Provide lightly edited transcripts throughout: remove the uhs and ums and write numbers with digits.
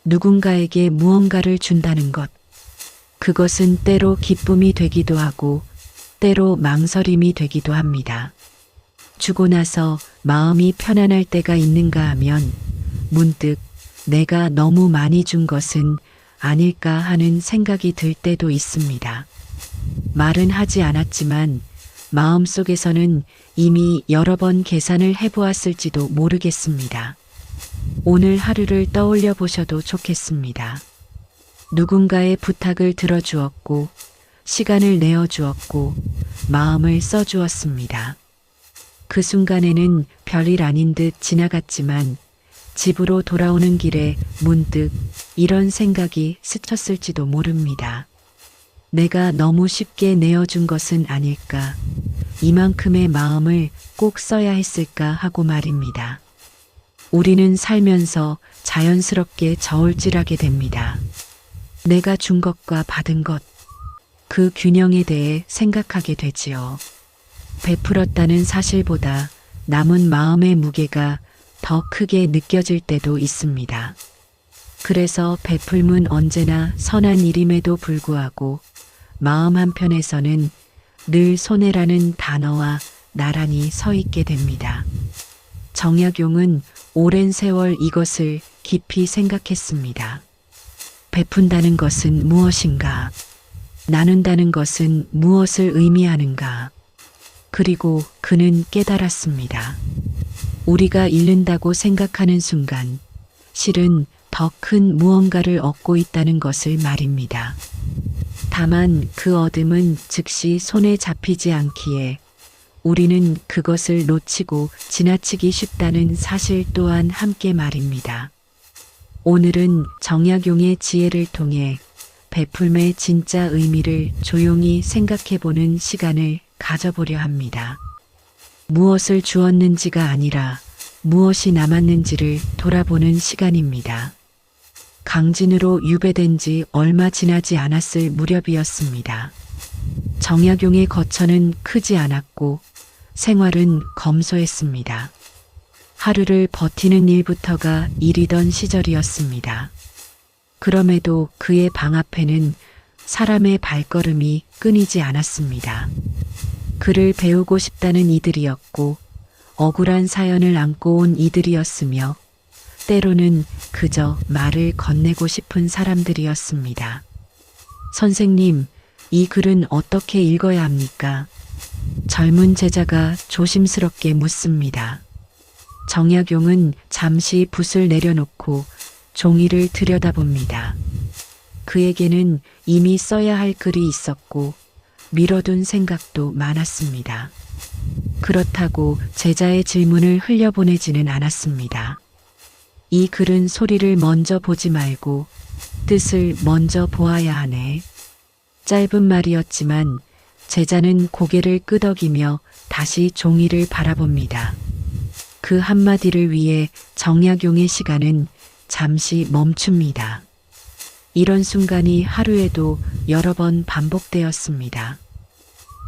누군가에게 무언가를 준다는 것. 그것은 때로 기쁨이 되기도 하고 때로 망설임이 되기도 합니다. 주고 나서 마음이 편안할 때가 있는가 하면 문득 내가 너무 많이 준 것은 아닐까 하는 생각이 들 때도 있습니다. 말은 하지 않았지만 마음속에서는 이미 여러 번 계산을 해보았을지도 모르겠습니다. 오늘 하루를 떠올려 보셔도 좋겠습니다. 누군가의 부탁을 들어주었고, 시간을 내어주었고, 마음을 써주었습니다. 그 순간에는 별일 아닌 듯 지나갔지만 집으로 돌아오는 길에 문득 이런 생각이 스쳤을지도 모릅니다. 내가 너무 쉽게 내어준 것은 아닐까, 이만큼의 마음을 꼭 써야 했을까 하고 말입니다. 우리는 살면서 자연스럽게 저울질하게 됩니다. 내가 준 것과 받은 것, 그 균형에 대해 생각하게 되지요. 베풀었다는 사실보다 남은 마음의 무게가 더 크게 느껴질 때도 있습니다. 그래서 베풀문 언제나 선한 일임에도 불구하고 마음 한편에서는 늘 손해라는 단어와 나란히 서 있게 됩니다. 정약용은 오랜 세월 이것을 깊이 생각했습니다. 베푼다는 것은 무엇인가? 나눈다는 것은 무엇을 의미하는가? 그리고 그는 깨달았습니다. 우리가 잃는다고 생각하는 순간 실은 더 큰 무언가를 얻고 있다는 것을 말입니다. 다만 그 얻음은 즉시 손에 잡히지 않기에 우리는 그것을 놓치고 지나치기 쉽다는 사실 또한 함께 말입니다. 오늘은 정약용의 지혜를 통해 베풀매의 진짜 의미를 조용히 생각해보는 시간을 가져보려 합니다. 무엇을 주었는지가 아니라 무엇이 남았는지를 돌아보는 시간입니다. 강진으로 유배된 지 얼마 지나지 않았을 무렵이었습니다. 정약용의 거처는 크지 않았고 생활은 검소했습니다. 하루를 버티는 일부터가 일이던 시절이었습니다. 그럼에도 그의 방 앞에는 사람의 발걸음이 끊이지 않았습니다. 그를 배우고 싶다는 이들이었고 억울한 사연을 안고 온 이들이었으며 때로는 그저 말을 건네고 싶은 사람들이었습니다. 선생님, 이 글은 어떻게 읽어야 합니까? 젊은 제자가 조심스럽게 묻습니다. 정약용은 잠시 붓을 내려놓고 종이를 들여다봅니다. 그에게는 이미 써야 할 글이 있었고 미뤄둔 생각도 많았습니다. 그렇다고 제자의 질문을 흘려보내지는 않았습니다. 이 글은 소리를 먼저 보지 말고 뜻을 먼저 보아야 하네. 짧은 말이었지만 제자는 고개를 끄덕이며 다시 종이를 바라봅니다. 그 한마디를 위해 정약용의 시간은 잠시 멈춥니다. 이런 순간이 하루에도 여러 번 반복되었습니다.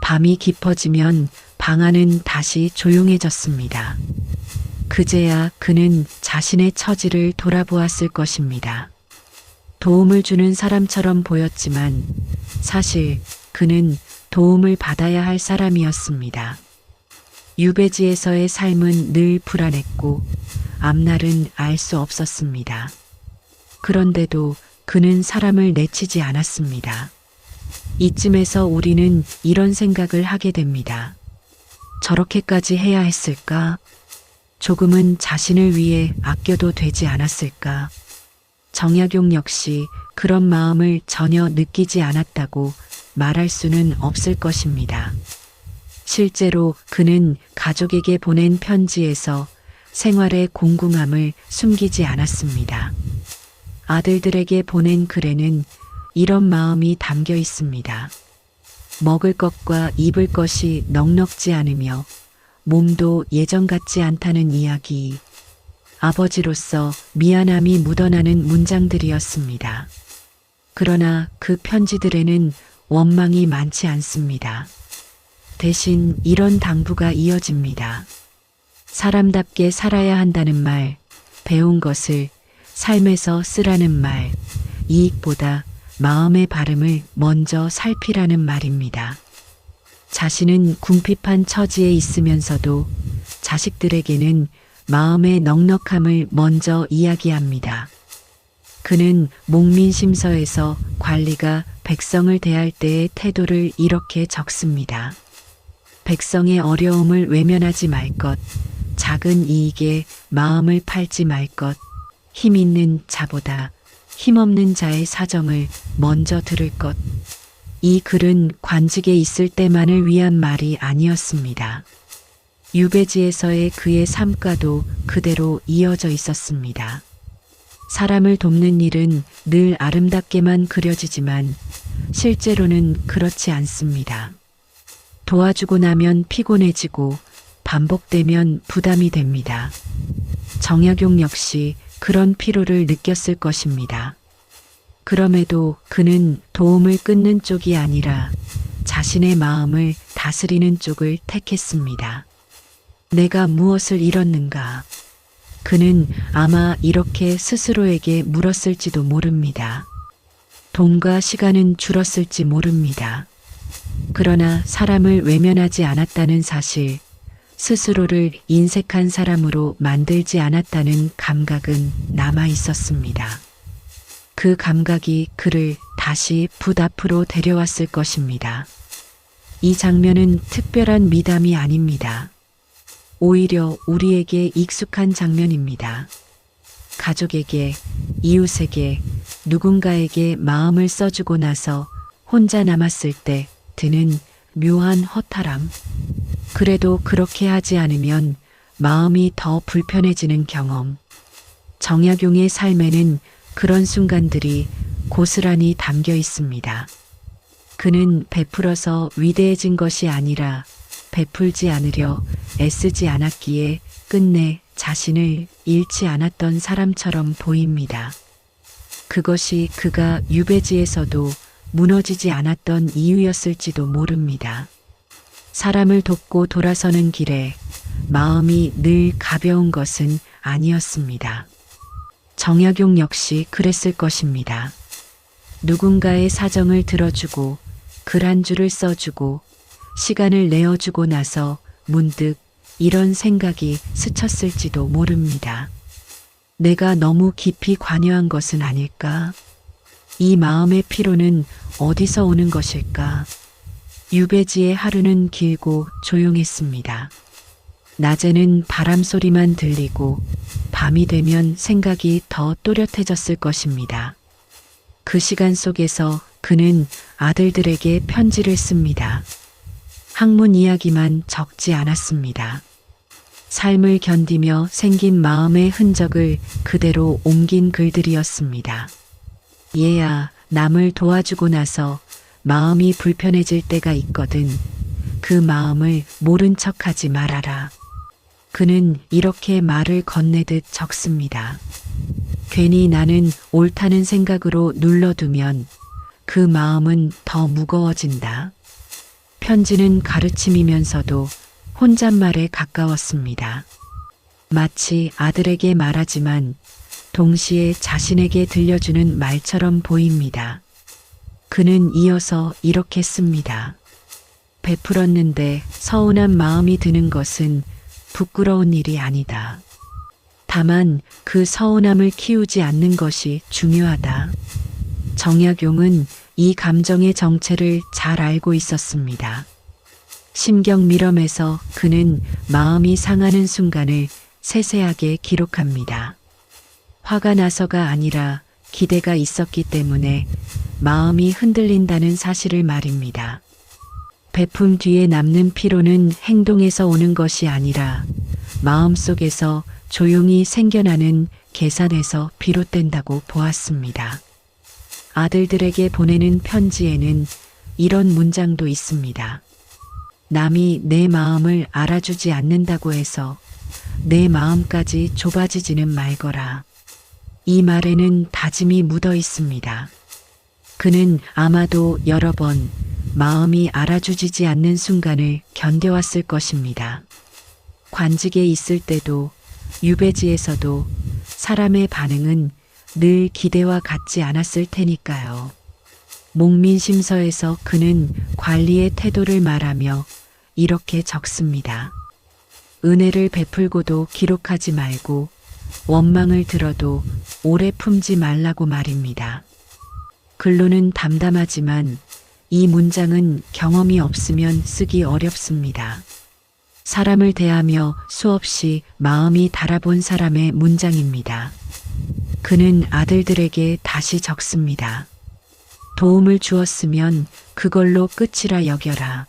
밤이 깊어지면 방 안은 다시 조용해졌습니다. 그제야 그는 자신의 처지를 돌아보았을 것입니다. 도움을 주는 사람처럼 보였지만 사실 그는 도움을 받아야 할 사람이었습니다. 유배지에서의 삶은 늘 불안했고 앞날은 알 수 없었습니다. 그런데도 그는 사람을 내치지 않았습니다. 이쯤에서 우리는 이런 생각을 하게 됩니다. 저렇게까지 해야 했을까? 조금은 자신을 위해 아껴도 되지 않았을까? 정약용 역시 그런 마음을 전혀 느끼지 않았다고 말할 수는 없을 것입니다. 실제로 그는 가족에게 보낸 편지에서 생활의 공공함을 숨기지 않았습니다. 아들들에게 보낸 글에는 이런 마음이 담겨 있습니다. 먹을 것과 입을 것이 넉넉지 않으며 몸도 예전 같지 않다는 이야기. 아버지로서 미안함이 묻어나는 문장들이었습니다. 그러나 그 편지들에는 원망이 많지 않습니다. 대신 이런 당부가 이어집니다. 사람답게 살아야 한다는 말, 배운 것을 삶에서 쓰라는 말, 이익보다 마음의 바름을 먼저 살피라는 말입니다. 자신은 궁핍한 처지에 있으면서도 자식들에게는 마음의 넉넉함을 먼저 이야기합니다. 그는 목민심서에서 관리가 백성을 대할 때의 태도를 이렇게 적습니다. 백성의 어려움을 외면하지 말 것, 작은 이익에 마음을 팔지 말 것, 힘 있는 자보다 힘없는 자의 사정을 먼저 들을 것. 이 글은 관직에 있을 때만을 위한 말이 아니었습니다. 유배지에서의 그의 삶과도 그대로 이어져 있었습니다. 사람을 돕는 일은 늘 아름답게만 그려지지만 실제로는 그렇지 않습니다. 도와주고 나면 피곤해지고 반복되면 부담이 됩니다. 정약용 역시 그런 피로를 느꼈을 것입니다. 그럼에도 그는 도움을 끊는 쪽이 아니라 자신의 마음을 다스리는 쪽을 택했습니다. 내가 무엇을 잃었는가? 그는 아마 이렇게 스스로에게 물었을지도 모릅니다. 돈과 시간은 줄었을지 모릅니다. 그러나 사람을 외면하지 않았다는 사실, 스스로를 인색한 사람으로 만들지 않았다는 감각은 남아 있었습니다. 그 감각이 그를 다시 붓 앞으로 데려왔을 것입니다. 이 장면은 특별한 미담이 아닙니다. 오히려 우리에게 익숙한 장면입니다. 가족에게, 이웃에게, 누군가에게 마음을 써주고 나서 혼자 남았을 때 드는 묘한 허탈함. 그래도 그렇게 하지 않으면 마음이 더 불편해지는 경험. 정약용의 삶에는 그런 순간들이 고스란히 담겨 있습니다. 그는 베풀어서 위대해진 것이 아니라 베풀지 않으려 애쓰지 않았기에 끝내 자신을 잃지 않았던 사람처럼 보입니다. 그것이 그가 유배지에서도 무너지지 않았던 이유였을지도 모릅니다. 사람을 돕고 돌아서는 길에 마음이 늘 가벼운 것은 아니었습니다. 정약용 역시 그랬을 것입니다. 누군가의 사정을 들어주고 글 한 줄을 써주고 시간을 내어주고 나서 문득 이런 생각이 스쳤을지도 모릅니다. 내가 너무 깊이 관여한 것은 아닐까? 이 마음의 피로는 어디서 오는 것일까? 유배지의 하루는 길고 조용했습니다. 낮에는 바람 소리만 들리고 밤이 되면 생각이 더 또렷해졌을 것입니다. 그 시간 속에서 그는 아들들에게 편지를 씁니다. 학문 이야기만 적지 않았습니다. 삶을 견디며 생긴 마음의 흔적을 그대로 옮긴 글들이었습니다. 얘야, 남을 도와주고 나서 마음이 불편해질 때가 있거든. 그 마음을 모른 척하지 말아라. 그는 이렇게 말을 건네듯 적습니다. 괜히 나는 옳다는 생각으로 눌러두면 그 마음은 더 무거워진다. 편지는 가르침이면서도 혼잣말에 가까웠습니다. 마치 아들에게 말하지만 동시에 자신에게 들려주는 말처럼 보입니다. 그는 이어서 이렇게 씁니다. 베풀었는데 서운한 마음이 드는 것은 부끄러운 일이 아니다. 다만 그 서운함을 키우지 않는 것이 중요하다. 정약용은 이 감정의 정체를 잘 알고 있었습니다. 심경 밀엄에서 그는 마음이 상하는 순간을 세세하게 기록합니다. 화가 나서가 아니라 기대가 있었기 때문에 마음이 흔들린다는 사실을 말입니다. 베품 뒤에 남는 피로는 행동에서 오는 것이 아니라 마음속에서 조용히 생겨나는 계산에서 비롯된다고 보았습니다. 아들들에게 보내는 편지에는 이런 문장도 있습니다. 남이 내 마음을 알아주지 않는다고 해서 내 마음까지 좁아지지는 말거라. 이 말에는 다짐이 묻어 있습니다. 그는 아마도 여러 번 마음이 알아주지지 않는 순간을 견뎌왔을 것입니다. 관직에 있을 때도 유배지에서도 사람의 반응은 늘 기대와 같지 않았을 테니까요. 목민심서에서 그는 관리의 태도를 말하며 이렇게 적습니다. 은혜를 베풀고도 기록하지 말고 원망을 들어도 오래 품지 말라고 말입니다. 글로는 담담하지만 이 문장은 경험이 없으면 쓰기 어렵습니다. 사람을 대하며 수없이 마음이 달아본 사람의 문장입니다. 그는 아들들에게 다시 적습니다. 도움을 주었으면 그걸로 끝이라 여겨라.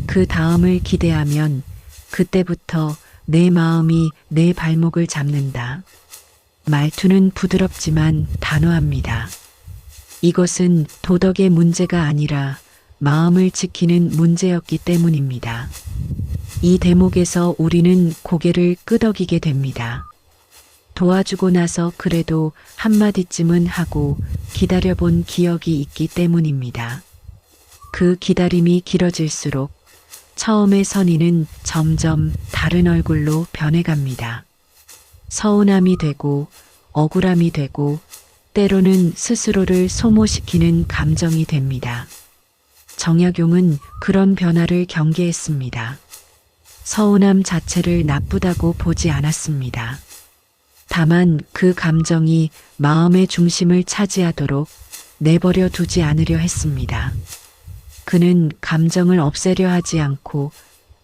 그 다음을 기대하면 그때부터 내 마음이 내 발목을 잡는다. 말투는 부드럽지만 단호합니다. 이것은 도덕의 문제가 아니라 마음을 지키는 문제였기 때문입니다. 이 대목에서 우리는 고개를 끄덕이게 됩니다. 도와주고 나서 그래도 한마디쯤은 하고 기다려본 기억이 있기 때문입니다. 그 기다림이 길어질수록 처음의 선의는 점점 다른 얼굴로 변해갑니다. 서운함이 되고 억울함이 되고 때로는 스스로를 소모시키는 감정이 됩니다. 정약용은 그런 변화를 경계했습니다. 서운함 자체를 나쁘다고 보지 않았습니다. 다만 그 감정이 마음의 중심을 차지하도록 내버려 두지 않으려 했습니다. 그는 감정을 없애려 하지 않고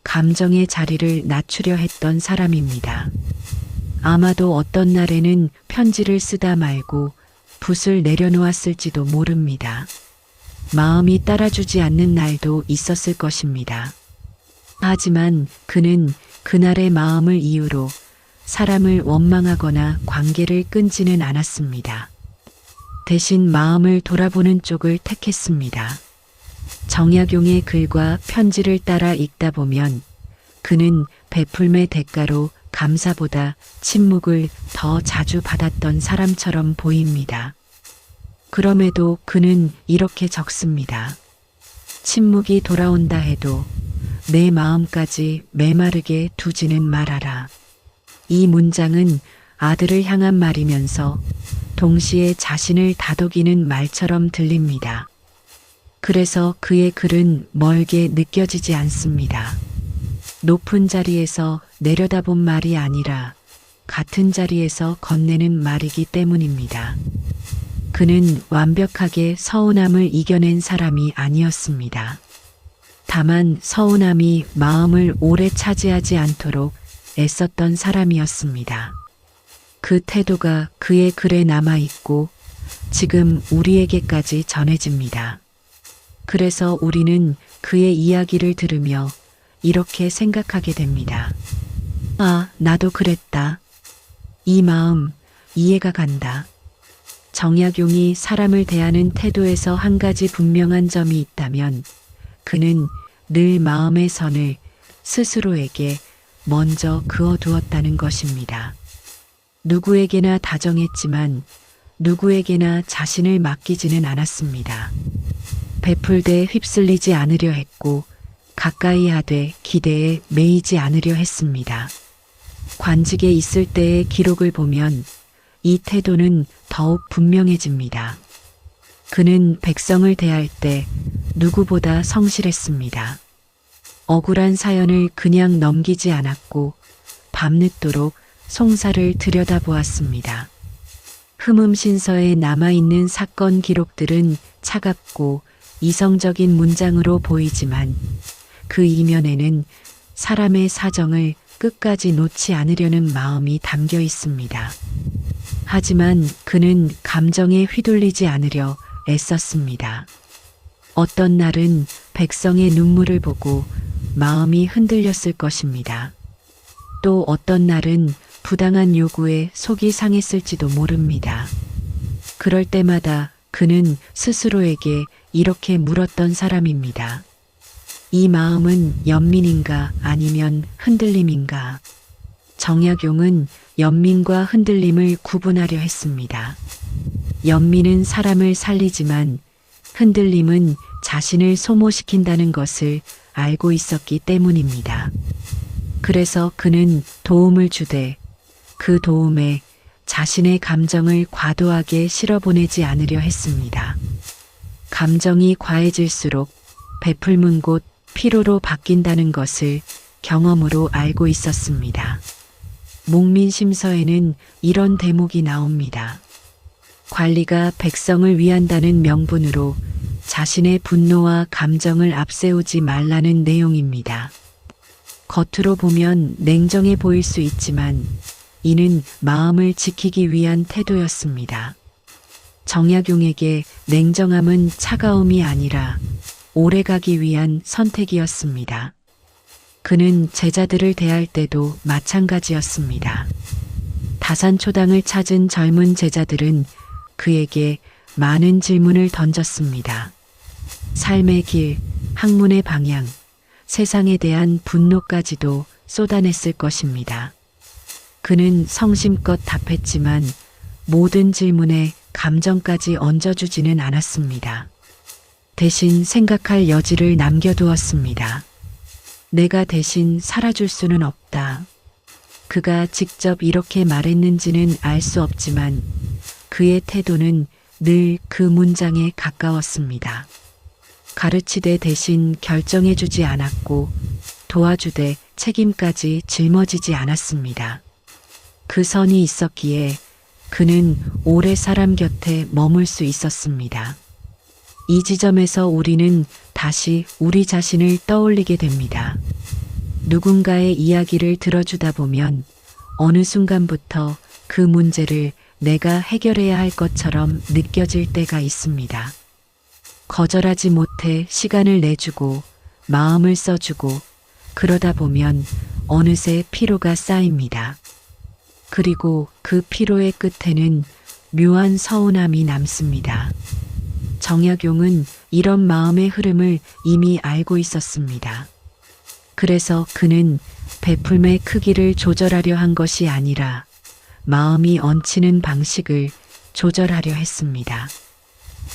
감정의 자리를 낮추려 했던 사람입니다. 아마도 어떤 날에는 편지를 쓰다 말고 붓을 내려놓았을지도 모릅니다. 마음이 따라주지 않는 날도 있었을 것입니다. 하지만 그는 그날의 마음을 이유로 사람을 원망하거나 관계를 끊지는 않았습니다. 대신 마음을 돌아보는 쪽을 택했습니다. 정약용의 글과 편지를 따라 읽다 보면 그는 베풀매 대가로 감사보다 침묵을 더 자주 받았던 사람처럼 보입니다. 그럼에도 그는 이렇게 적습니다. 침묵이 돌아온다 해도 내 마음까지 메마르게 두지는 말아라. 이 문장은 아들을 향한 말이면서 동시에 자신을 다독이는 말처럼 들립니다. 그래서 그의 글은 멀게 느껴지지 않습니다. 높은 자리에서 내려다본 말이 아니라 같은 자리에서 건네는 말이기 때문입니다. 그는 완벽하게 서운함을 이겨낸 사람이 아니었습니다. 다만 서운함이 마음을 오래 차지하지 않도록 애썼던 사람이었습니다. 그 태도가 그의 글에 남아있고 지금 우리에게까지 전해집니다. 그래서 우리는 그의 이야기를 들으며 이렇게 생각하게 됩니다. 아, 나도 그랬다. 이 마음 이해가 간다. 정약용이 사람을 대하는 태도에서 한 가지 분명한 점이 있다면 그는 늘 마음의 선을 스스로에게 먼저 그어두었다는 것입니다. 누구에게나 다정했지만 누구에게나 자신을 맡기지는 않았습니다. 베풀되 휩쓸리지 않으려 했고 가까이 하되 기대에 매이지 않으려 했습니다. 관직에 있을 때의 기록을 보면 이 태도는 더욱 분명해집니다. 그는 백성을 대할 때 누구보다 성실했습니다. 억울한 사연을 그냥 넘기지 않았고 밤늦도록 송사를 들여다보았습니다. 흠음신서에 남아있는 사건 기록들은 차갑고 이성적인 문장으로 보이지만 그 이면에는 사람의 사정을 끝까지 놓지 않으려는 마음이 담겨 있습니다. 하지만 그는 감정에 휘둘리지 않으려 애썼습니다. 어떤 날은 백성의 눈물을 보고 마음이 흔들렸을 것입니다. 또 어떤 날은 부당한 요구에 속이 상했을지도 모릅니다. 그럴 때마다 그는 스스로에게 이렇게 물었던 사람입니다. 이 마음은 연민인가 아니면 흔들림인가? 정약용은 연민과 흔들림을 구분하려 했습니다. 연민은 사람을 살리지만 흔들림은 자신을 소모시킨다는 것을 알고 있었기 때문입니다. 그래서 그는 도움을 주되 그 도움에 자신의 감정을 과도하게 실어보내지 않으려 했습니다. 감정이 과해질수록 베풀문 곧 피로로 바뀐다는 것을 경험으로 알고 있었습니다. 목민심서에는 이런 대목이 나옵니다. 관리가 백성을 위한다는 명분으로 자신의 분노와 감정을 앞세우지 말라는 내용입니다. 겉으로 보면 냉정해 보일 수 있지만 이는 마음을 지키기 위한 태도였습니다. 정약용에게 냉정함은 차가움이 아니라 오래가기 위한 선택이었습니다. 그는 제자들을 대할 때도 마찬가지였습니다. 다산초당을 찾은 젊은 제자들은 그에게 많은 질문을 던졌습니다. 삶의 길, 학문의 방향, 세상에 대한 분노까지도 쏟아냈을 것입니다. 그는 성심껏 답했지만 모든 질문에 감정까지 얹어주지는 않았습니다. 대신 생각할 여지를 남겨두었습니다. 내가 대신 살아줄 수는 없다. 그가 직접 이렇게 말했는지는 알 수 없지만 그의 태도는 늘 그 문장에 가까웠습니다. 가르치되 대신 결정해주지 않았고 도와주되 책임까지 짊어지지 않았습니다. 그 선이 있었기에 그는 오래 사람 곁에 머물 수 있었습니다. 이 지점에서 우리는 다시 우리 자신을 떠올리게 됩니다. 누군가의 이야기를 들어주다 보면 어느 순간부터 그 문제를 내가 해결해야 할 것처럼 느껴질 때가 있습니다. 거절하지 못해 시간을 내주고 마음을 써주고 그러다 보면 어느새 피로가 쌓입니다. 그리고 그 피로의 끝에는 묘한 서운함이 남습니다. 정약용은 이런 마음의 흐름을 이미 알고 있었습니다. 그래서 그는 베풀매의 크기를 조절하려 한 것이 아니라 마음이 얹히는 방식을 조절하려 했습니다.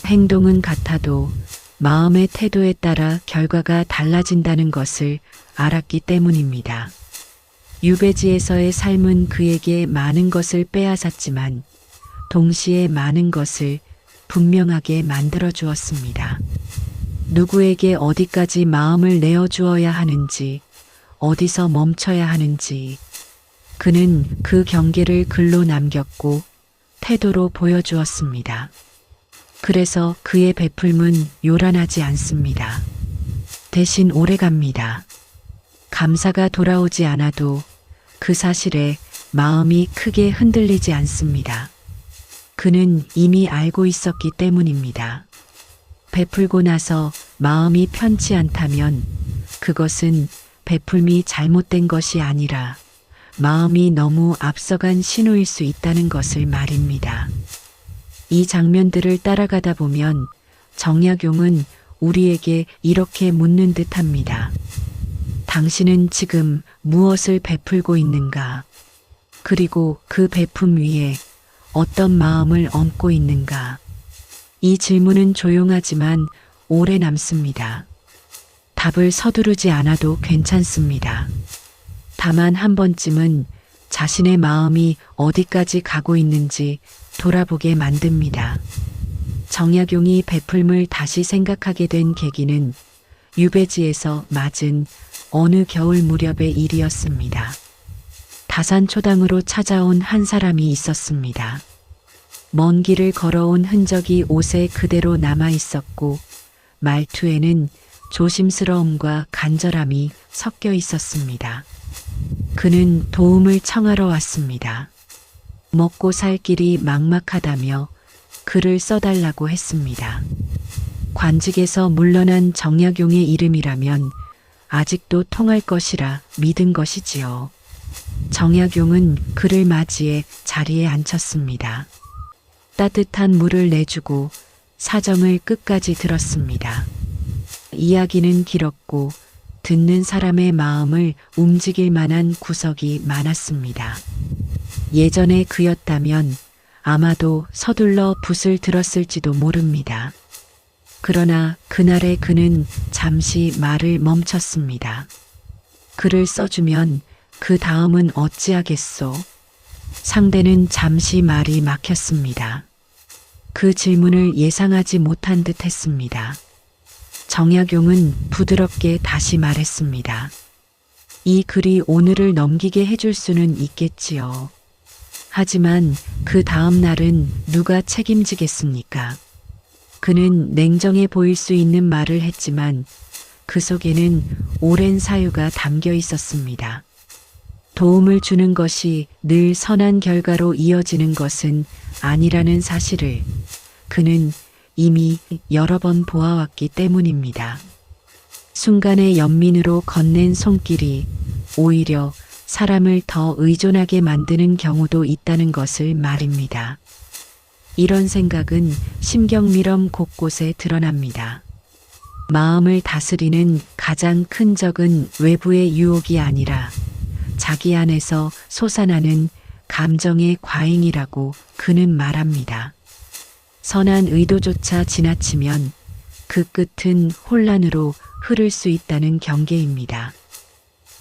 행동은 같아도 마음의 태도에 따라 결과가 달라진다는 것을 알았기 때문입니다. 유배지에서의 삶은 그에게 많은 것을 빼앗았지만 동시에 많은 것을 분명하게 만들어 주었습니다. 누구에게 어디까지 마음을 내어주어야 하는지, 어디서 멈춰야 하는지, 그는 그 경계를 글로 남겼고 태도로 보여주었습니다. 그래서 그의 베풀문 요란하지 않습니다. 대신 오래갑니다. 감사가 돌아오지 않아도 그 사실에 마음이 크게 흔들리지 않습니다. 그는 이미 알고 있었기 때문입니다. 베풀고 나서 마음이 편치 않다면 그것은 베풀미 잘못된 것이 아니라 마음이 너무 앞서간 신호일 수 있다는 것을 말입니다. 이 장면들을 따라가다 보면 정약용은 우리에게 이렇게 묻는 듯합니다. 당신은 지금 무엇을 베풀고 있는가? 그리고 그 베품 위에 어떤 마음을 얹고 있는가? 이 질문은 조용하지만 오래 남습니다. 답을 서두르지 않아도 괜찮습니다. 다만 한 번쯤은 자신의 마음이 어디까지 가고 있는지 돌아보게 만듭니다. 정약용이 베풀물 다시 생각하게 된 계기는 유배지에서 맞은 어느 겨울 무렵의 일이었습니다. 다산초당으로 찾아온 한 사람이 있었습니다. 먼 길을 걸어온 흔적이 옷에 그대로 남아 있었고 말투에는 조심스러움과 간절함이 섞여 있었습니다. 그는 도움을 청하러 왔습니다. 먹고 살 길이 막막하다며 글을 써달라고 했습니다. 관직에서 물러난 정약용의 이름이라면 아직도 통할 것이라 믿은 것이지요. 정약용은 그를 맞이해 자리에 앉혔습니다. 따뜻한 물을 내주고 사정을 끝까지 들었습니다. 이야기는 길었고 듣는 사람의 마음을 움직일 만한 구석이 많았습니다. 예전에 그였다면 아마도 서둘러 붓을 들었을지도 모릅니다. 그러나 그날의 그는 잠시 말을 멈췄습니다. 글을 써주면 그 다음은 어찌하겠소? 상대는 잠시 말이 막혔습니다. 그 질문을 예상하지 못한 듯 했습니다. 정약용은 부드럽게 다시 말했습니다. 이 글이 오늘을 넘기게 해줄 수는 있겠지요. 하지만 그 다음 날은 누가 책임지겠습니까? 그는 냉정해 보일 수 있는 말을 했지만 그 속에는 오랜 사유가 담겨 있었습니다. 도움을 주는 것이 늘 선한 결과로 이어지는 것은 아니라는 사실을 그는 이미 여러 번 보아왔기 때문입니다. 순간의 연민으로 건넨 손길이 오히려 사람을 더 의존하게 만드는 경우도 있다는 것을 말입니다. 이런 생각은 심경미럼 곳곳에 드러납니다. 마음을 다스리는 가장 큰 적은 외부의 유혹이 아니라 자기 안에서 솟아나는 감정의 과잉이라고 그는 말합니다. 선한 의도조차 지나치면 그 끝은 혼란으로 흐를 수 있다는 경계입니다.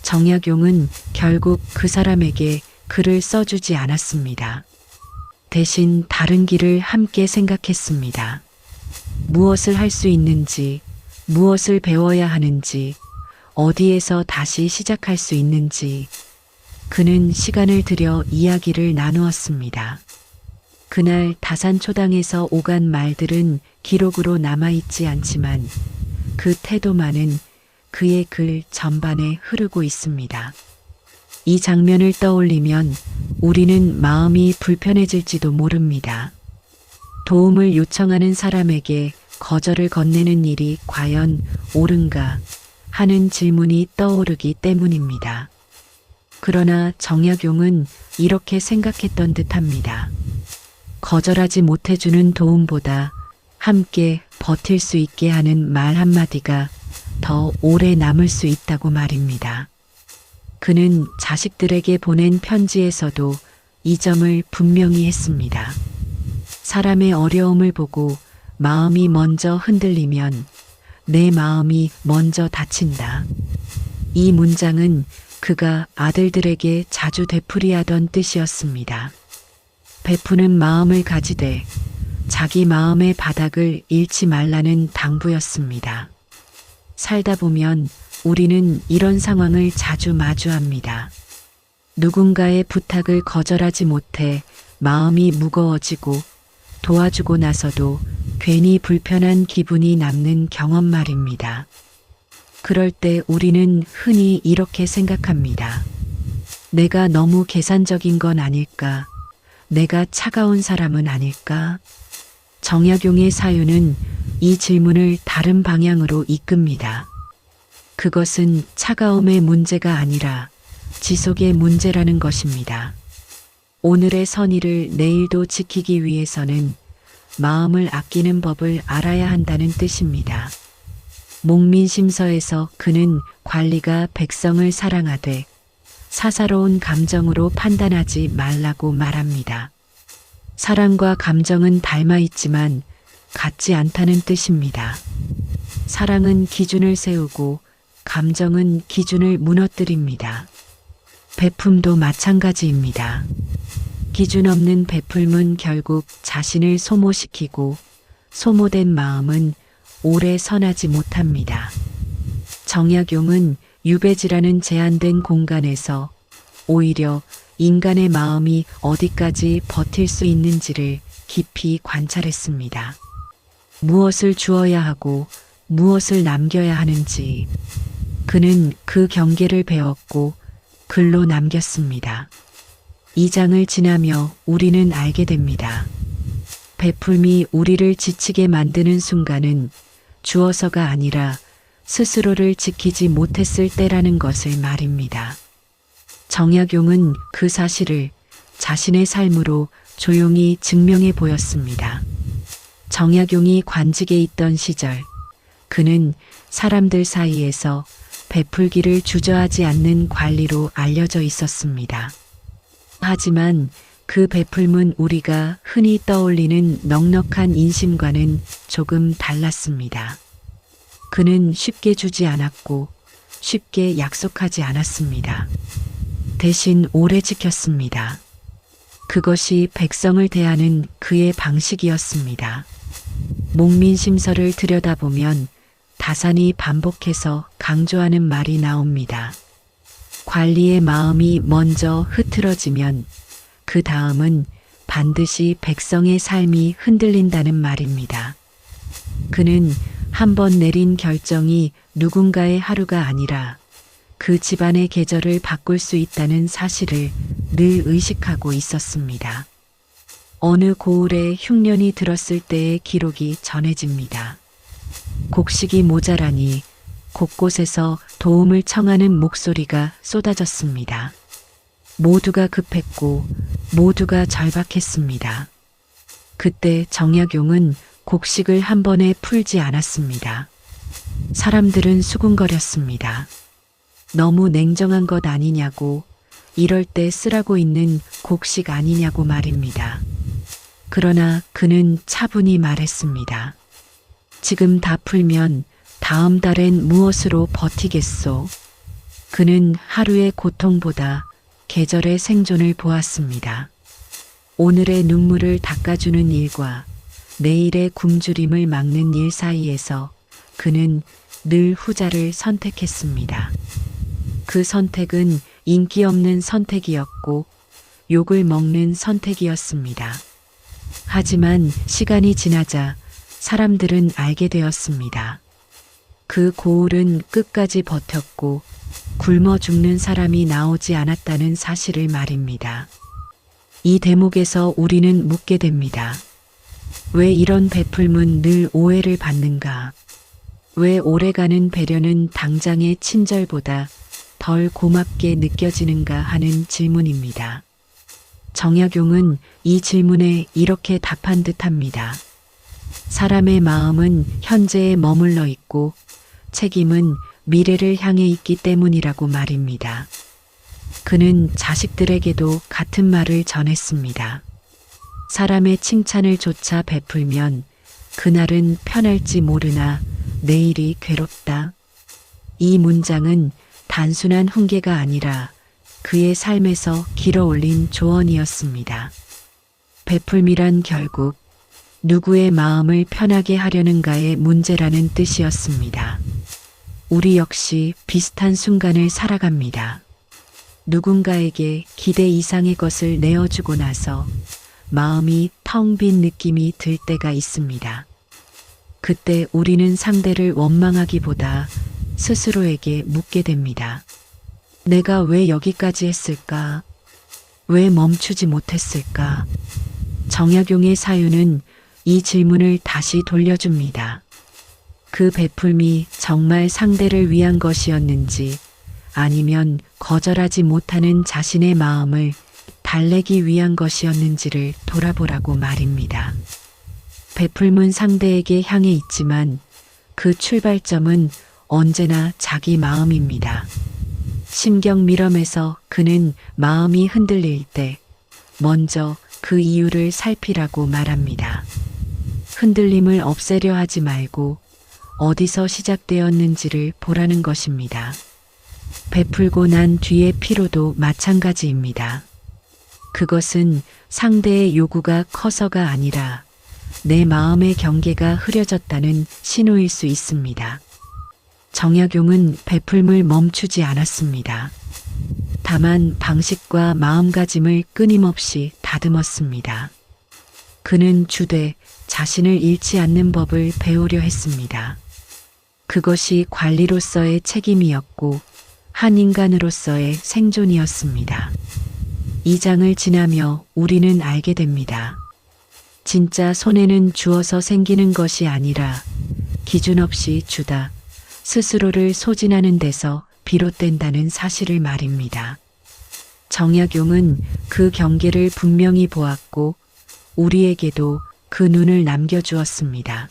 정약용은 결국 그 사람에게 글을 써주지 않았습니다. 대신 다른 길을 함께 생각했습니다. 무엇을 할 수 있는지, 무엇을 배워야 하는지, 어디에서 다시 시작할 수 있는지, 그는 시간을 들여 이야기를 나누었습니다. 그날 다산초당에서 오간 말들은 기록으로 남아있지 않지만 그 태도만은 그의 글 전반에 흐르고 있습니다. 이 장면을 떠올리면 우리는 마음이 불편해질지도 모릅니다. 도움을 요청하는 사람에게 거절을 건네는 일이 과연 옳은가 하는 질문이 떠오르기 때문입니다. 그러나 정약용은 이렇게 생각했던 듯합니다. 거절하지 못해주는 도움보다 함께 버틸 수 있게 하는 말 한마디가 더 오래 남을 수 있다고 말입니다. 그는 자식들에게 보낸 편지에서도 이 점을 분명히 했습니다. 사람의 어려움을 보고 마음이 먼저 흔들리면 내 마음이 먼저 다친다. 이 문장은 그가 아들들에게 자주 되풀이하던 뜻이었습니다. 베푸는 마음을 가지되 자기 마음의 바닥을 잃지 말라는 당부였습니다. 살다 보면 우리는 이런 상황을 자주 마주합니다. 누군가의 부탁을 거절하지 못해 마음이 무거워지고 도와주고 나서도 괜히 불편한 기분이 남는 경험 말입니다. 그럴 때 우리는 흔히 이렇게 생각합니다. 내가 너무 계산적인 건 아닐까? 내가 차가운 사람은 아닐까? 정약용의 사유는 이 질문을 다른 방향으로 이끕니다. 그것은 차가움의 문제가 아니라 지속의 문제라는 것입니다. 오늘의 선의를 내일도 지키기 위해서는 마음을 아끼는 법을 알아야 한다는 뜻입니다. 목민심서에서 그는 관리가 백성을 사랑하되 사사로운 감정으로 판단하지 말라고 말합니다. 사랑과 감정은 닮아 있지만 같지 않다는 뜻입니다. 사랑은 기준을 세우고 감정은 기준을 무너뜨립니다. 베품도 마찬가지입니다. 기준 없는 베풀문 결국 자신을 소모시키고 소모된 마음은 오래 선하지 못합니다. 정약용은 유배지라는 제한된 공간에서 오히려 인간의 마음이 어디까지 버틸 수 있는지를 깊이 관찰했습니다. 무엇을 주어야 하고 무엇을 남겨야 하는지 그는 그 경계를 배웠고 글로 남겼습니다. 이 장을 지나며 우리는 알게 됩니다. 베풀미 우리를 지치게 만드는 순간은 주어서가 아니라 스스로를 지키지 못했을 때라는 것을 말입니다. 정약용은 그 사실을 자신의 삶으로 조용히 증명해 보였습니다. 정약용이 관직에 있던 시절 그는 사람들 사이에서 베풀기를 주저하지 않는 관리로 알려져 있었습니다. 하지만 그 베풀문 우리가 흔히 떠올리는 넉넉한 인심과는 조금 달랐습니다. 그는 쉽게 주지 않았고 쉽게 약속하지 않았습니다. 대신 오래 지켰습니다. 그것이 백성을 대하는 그의 방식이었습니다. 목민심서를 들여다보면 다산이 반복해서 강조하는 말이 나옵니다. 관리의 마음이 먼저 흐트러지면 그 다음은 반드시 백성의 삶이 흔들린다는 말입니다. 그는 한 번 내린 결정이 누군가의 하루가 아니라 그 집안의 계절을 바꿀 수 있다는 사실을 늘 의식하고 있었습니다. 어느 고을에 흉년이 들었을 때의 기록이 전해집니다. 곡식이 모자라니 곳곳에서 도움을 청하는 목소리가 쏟아졌습니다. 모두가 급했고 모두가 절박했습니다. 그때 정약용은 곡식을 한 번에 풀지 않았습니다. 사람들은 수군거렸습니다. 너무 냉정한 것 아니냐고, 이럴 때 쓰라고 있는 곡식 아니냐고 말입니다. 그러나 그는 차분히 말했습니다. 지금 다 풀면 다음 달엔 무엇으로 버티겠소? 그는 하루의 고통보다 계절의 생존을 보았습니다. 오늘의 눈물을 닦아주는 일과 내일의 굶주림을 막는 일 사이에서 그는 늘 후자를 선택했습니다. 그 선택은 인기 없는 선택이었고 욕을 먹는 선택이었습니다. 하지만 시간이 지나자 사람들은 알게 되었습니다. 그 고을은 끝까지 버텼고 굶어 죽는 사람이 나오지 않았다는 사실을 말입니다. 이 대목에서 우리는 묻게 됩니다. 왜 이런 베풀문 늘 오해를 받는가? 왜 오래가는 배려는 당장의 친절보다 덜 고맙게 느껴지는가 하는 질문입니다. 정약용은 이 질문에 이렇게 답한 듯합니다. 사람의 마음은 현재에 머물러 있고 책임은 미래를 향해 있기 때문이라고 말입니다. 그는 자식들에게도 같은 말을 전했습니다. 사람의 칭찬을 조차 베풀면 그날은 편할지 모르나 내일이 괴롭다. 이 문장은 단순한 훈계가 아니라 그의 삶에서 길어올린 조언이었습니다. 베풀미란 결국 누구의 마음을 편하게 하려는가의 문제라는 뜻이었습니다. 우리 역시 비슷한 순간을 살아갑니다. 누군가에게 기대 이상의 것을 내어주고 나서 마음이 텅 빈 느낌이 들 때가 있습니다. 그때 우리는 상대를 원망하기보다 스스로에게 묻게 됩니다. 내가 왜 여기까지 했을까? 왜 멈추지 못했을까? 정약용의 사유는 이 질문을 다시 돌려줍니다. 그 베풀미 정말 상대를 위한 것이었는지 아니면 거절하지 못하는 자신의 마음을 달래기 위한 것이었는지를 돌아보라고 말입니다. 베풀문 상대에게 향해 있지만 그 출발점은 언제나 자기 마음입니다. 심경 밀엄에서 그는 마음이 흔들릴 때 먼저 그 이유를 살피라고 말합니다. 흔들림을 없애려 하지 말고 어디서 시작되었는지를 보라는 것입니다. 베풀고 난 뒤의 피로도 마찬가지입니다. 그것은 상대의 요구가 커서가 아니라 내 마음의 경계가 흐려졌다는 신호일 수 있습니다. 정약용은 베풀물 멈추지 않았습니다. 다만 방식과 마음가짐을 끊임없이 다듬었습니다. 그는 주되 자신을 잃지 않는 법을 배우려 했습니다. 그것이 관리로서의 책임이었고 한 인간으로서의 생존이었습니다. 이 장을 지나며 우리는 알게 됩니다. 진짜 손해는 주어서 생기는 것이 아니라 기준 없이 주다, 스스로를 소진하는 데서 비롯된다는 사실을 말입니다. 정약용은 그 경계를 분명히 보았고 우리에게도 그 눈을 남겨주었습니다.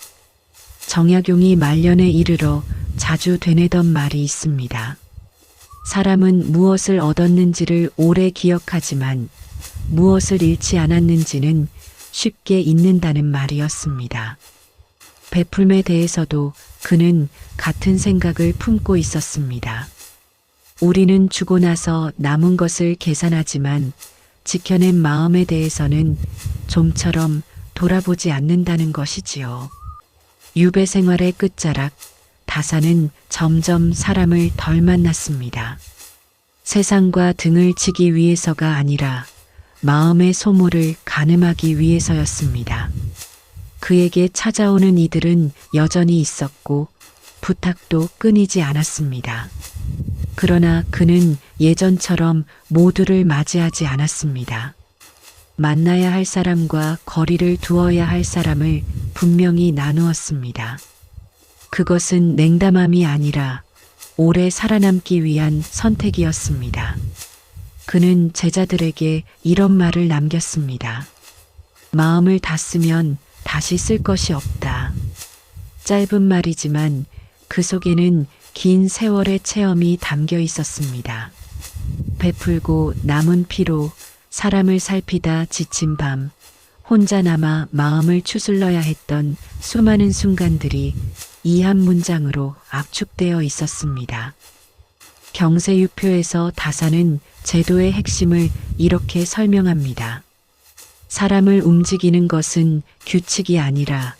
정약용이 말년에 이르러 자주 되뇌던 말이 있습니다. 사람은 무엇을 얻었는지를 오래 기억하지만 무엇을 잃지 않았는지는 쉽게 잊는다는 말이었습니다. 베풀매 대해서도 그는 같은 생각을 품고 있었습니다. 우리는 주고 나서 남은 것을 계산하지만 지켜낸 마음에 대해서는 좀처럼 돌아보지 않는다는 것이지요. 유배 생활의 끝자락, 다사는 점점 사람을 덜 만났습니다. 세상과 등을 치기 위해서가 아니라 마음의 소모를 가늠하기 위해서였습니다. 그에게 찾아오는 이들은 여전히 있었고 부탁도 끊이지 않았습니다. 그러나 그는 예전처럼 모두를 맞이하지 않았습니다. 만나야 할 사람과 거리를 두어야 할 사람을 분명히 나누었습니다. 그것은 냉담함이 아니라 오래 살아남기 위한 선택이었습니다. 그는 제자들에게 이런 말을 남겼습니다. 마음을 다 쓰면 다시 쓸 것이 없다. 짧은 말이지만 그 속에는 긴 세월의 체험이 담겨 있었습니다. 베풀고 남은 피로 사람을 살피다 지친 밤, 혼자 남아 마음을 추슬러야 했던 수많은 순간들이 이 한 문장으로 압축되어 있었습니다. 경세유표에서 다사는 제도의 핵심을 이렇게 설명합니다. 사람을 움직이는 것은 규칙이 아니라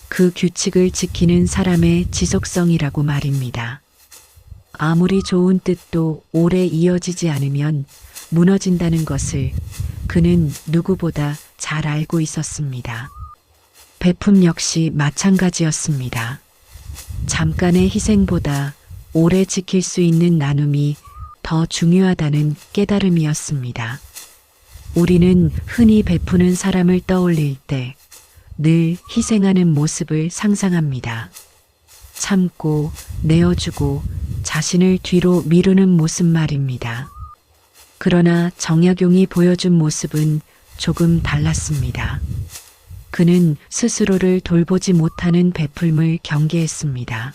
그 규칙을 지키는 사람의 지속성이라고 말입니다. 아무리 좋은 뜻도 오래 이어지지 않으면 무너진다는 것을 그는 누구보다 잘 알고 있었습니다. 베품 역시 마찬가지였습니다. 잠깐의 희생보다 오래 지킬 수 있는 나눔이 더 중요하다는 깨달음이었습니다. 우리는 흔히 베푸는 사람을 떠올릴 때 늘 희생하는 모습을 상상합니다. 참고 내어주고 자신을 뒤로 미루는 모습 말입니다. 그러나 정약용이 보여준 모습은 조금 달랐습니다. 그는 스스로를 돌보지 못하는 베풀음을 경계했습니다.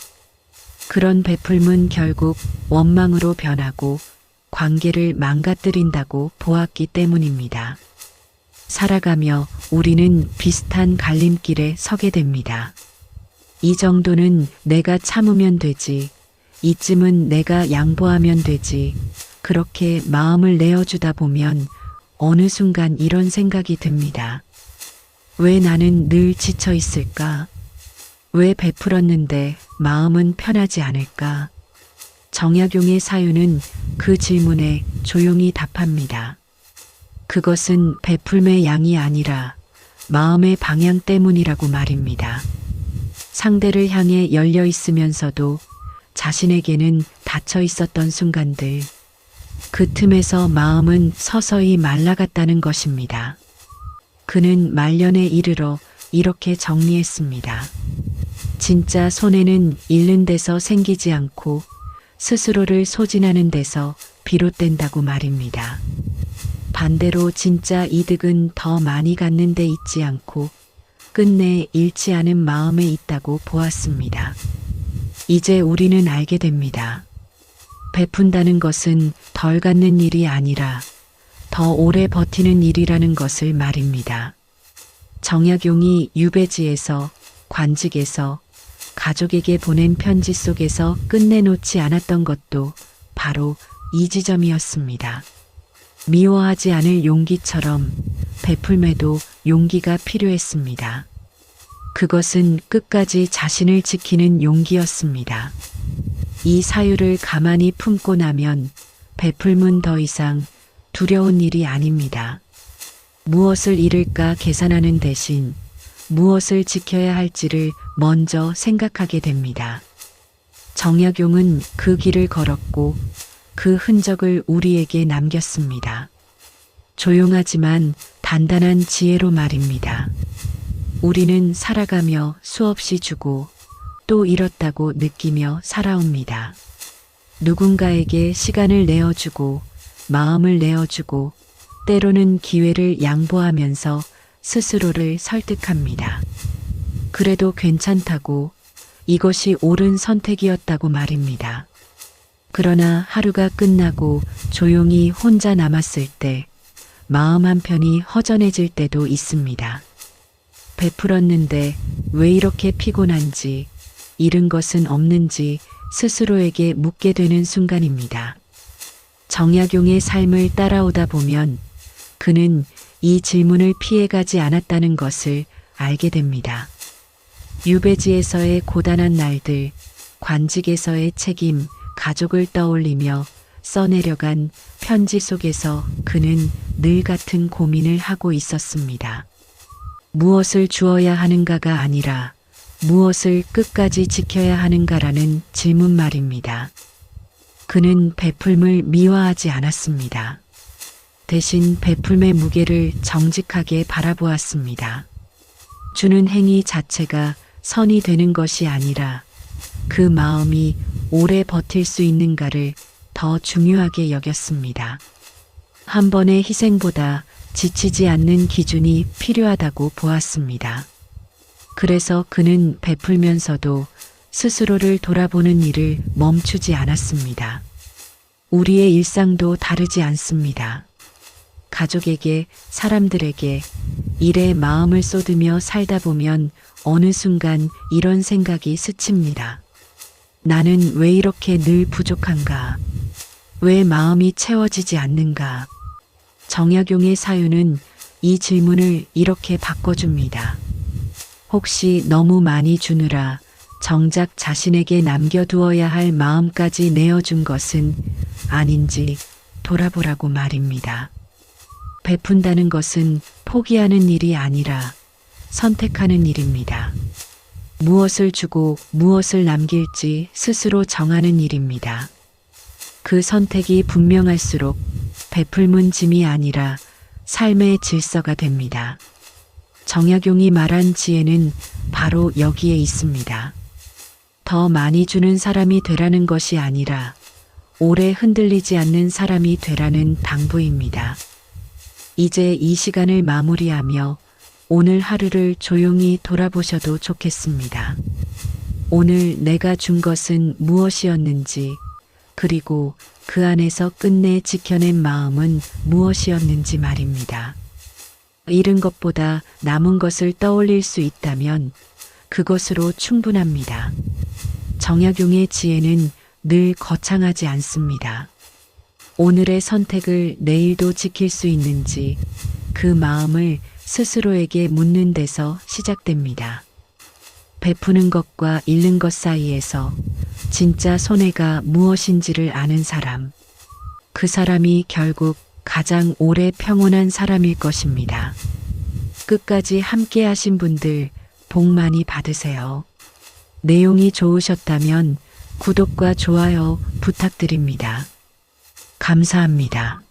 그런 베풀음은 결국 원망으로 변하고 관계를 망가뜨린다고 보았기 때문입니다. 살아가며 우리는 비슷한 갈림길에 서게 됩니다. 이 정도는 내가 참으면 되지, 이쯤은 내가 양보하면 되지, 그렇게 마음을 내어주다 보면 어느 순간 이런 생각이 듭니다. 왜 나는 늘 지쳐 있을까? 왜 베풀었는데 마음은 편하지 않을까? 정약용의 사유는 그 질문에 조용히 답합니다. 그것은 베풀음의 양이 아니라 마음의 방향 때문이라고 말입니다. 상대를 향해 열려 있으면서도 자신에게는 닫혀 있었던 순간들, 그 틈에서 마음은 서서히 말라갔다는 것입니다. 그는 말년에 이르러 이렇게 정리했습니다. 진짜 손해는 잃는 데서 생기지 않고 스스로를 소진하는 데서 비롯된다고 말입니다. 반대로 진짜 이득은 더 많이 갖는 데 있지 않고 끝내 잃지 않은 마음에 있다고 보았습니다. 이제 우리는 알게 됩니다. 베푼다는 것은 덜 갖는 일이 아니라 더 오래 버티는 일이라는 것을 말입니다. 정약용이 유배지에서, 관직에서, 가족에게 보낸 편지 속에서 끝내놓지 않았던 것도 바로 이 지점이었습니다. 미워하지 않을 용기처럼 베풀매도 용기가 필요했습니다. 그것은 끝까지 자신을 지키는 용기였습니다. 이 사유를 가만히 품고 나면 베풀음은 더 이상 두려운 일이 아닙니다. 무엇을 잃을까 계산하는 대신 무엇을 지켜야 할지를 먼저 생각하게 됩니다. 정약용은 그 길을 걸었고 그 흔적을 우리에게 남겼습니다. 조용하지만 단단한 지혜로 말입니다. 우리는 살아가며 수없이 주고 또 잃었다고 느끼며 살아옵니다. 누군가에게 시간을 내어주고 마음을 내어주고 때로는 기회를 양보하면서 스스로를 설득합니다. 그래도 괜찮다고, 이것이 옳은 선택이었다고 말입니다. 그러나 하루가 끝나고 조용히 혼자 남았을 때 마음 한편이 허전해질 때도 있습니다. 베풀었는데 왜 이렇게 피곤한지, 잃은 것은 없는지 스스로에게 묻게 되는 순간입니다. 정약용의 삶을 따라오다 보면 그는 이 질문을 피해가지 않았다는 것을 알게 됩니다. 유배지에서의 고단한 날들, 관직에서의 책임, 가족을 떠올리며 써내려간 편지 속에서 그는 늘 같은 고민을 하고 있었습니다. 무엇을 주어야 하는가가 아니라 무엇을 끝까지 지켜야 하는가라는 질문 말입니다. 그는 베풀음을 미화하지 않았습니다. 대신 베풀음의 무게를 정직하게 바라보았습니다. 주는 행위 자체가 선이 되는 것이 아니라 그 마음이 오래 버틸 수 있는가를 더 중요하게 여겼습니다. 한 번의 희생보다 지치지 않는 기준이 필요하다고 보았습니다. 그래서 그는 베풀면서도 스스로를 돌아보는 일을 멈추지 않았습니다. 우리의 일상도 다르지 않습니다. 가족에게, 사람들에게 일에 마음을 쏟으며 살다 보면 어느 순간 이런 생각이 스칩니다. 나는 왜 이렇게 늘 부족한가? 왜 마음이 채워지지 않는가? 정약용의 사유는 이 질문을 이렇게 바꿔줍니다. 혹시 너무 많이 주느라 정작 자신에게 남겨두어야 할 마음까지 내어준 것은 아닌지 돌아보라고 말입니다. 베푼다는 것은 포기하는 일이 아니라 선택하는 일입니다. 무엇을 주고 무엇을 남길지 스스로 정하는 일입니다. 그 선택이 분명할수록 베풀문 짐이 아니라 삶의 질서가 됩니다. 정약용이 말한 지혜는 바로 여기에 있습니다. 더 많이 주는 사람이 되라는 것이 아니라 오래 흔들리지 않는 사람이 되라는 당부입니다. 이제 이 시간을 마무리하며 오늘 하루를 조용히 돌아보셔도 좋겠습니다. 오늘 내가 준 것은 무엇이었는지, 그리고 그 안에서 끝내 지켜낸 마음은 무엇이었는지 말입니다. 잃은 것보다 남은 것을 떠올릴 수 있다면 그것으로 충분합니다. 정약용의 지혜는 늘 거창하지 않습니다. 오늘의 선택을 내일도 지킬 수 있는지 그 마음을 스스로에게 묻는 데서 시작됩니다. 베푸는 것과 잃는 것 사이에서 진짜 손해가 무엇인지를 아는 사람, 그 사람이 결국 가장 오래 평온한 사람일 것입니다. 끝까지 함께 하신 분들 복 많이 받으세요. 내용이 좋으셨다면 구독과 좋아요 부탁드립니다. 감사합니다.